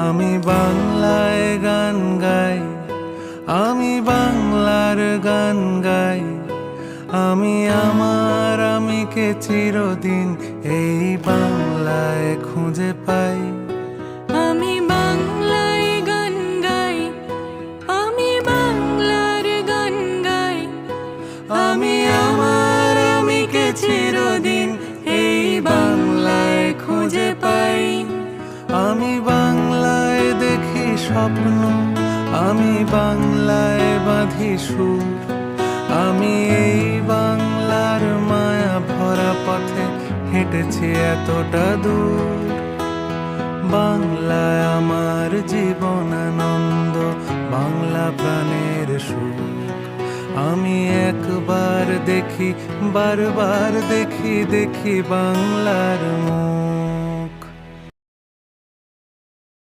আমি বাংলায় গান গাই, আমি বাংলার গান গাই। আমি আমার আমিকে চিরদিন এই বাংলায় খুঁজে পাই। আমি বাংলায় গান গাই, আমি বাংলার গান গাই। আমি আমার আমিকে চিরদিন এই বাংলায় খুঁজে পাই। আমি বাংলায় দেখি স্বপ্ন, আমি বাংলায় বাঁধি সুর। আমি এই বাংলার মায়া ভরা পথে হেঁটেছি এতটা দূর। বাংলায় আমার জীবন আনন্দ, বাংলা প্রাণের সুখ। আমি একবার দেখি, বারবার দেখি, দেখি বাংলার মুখ।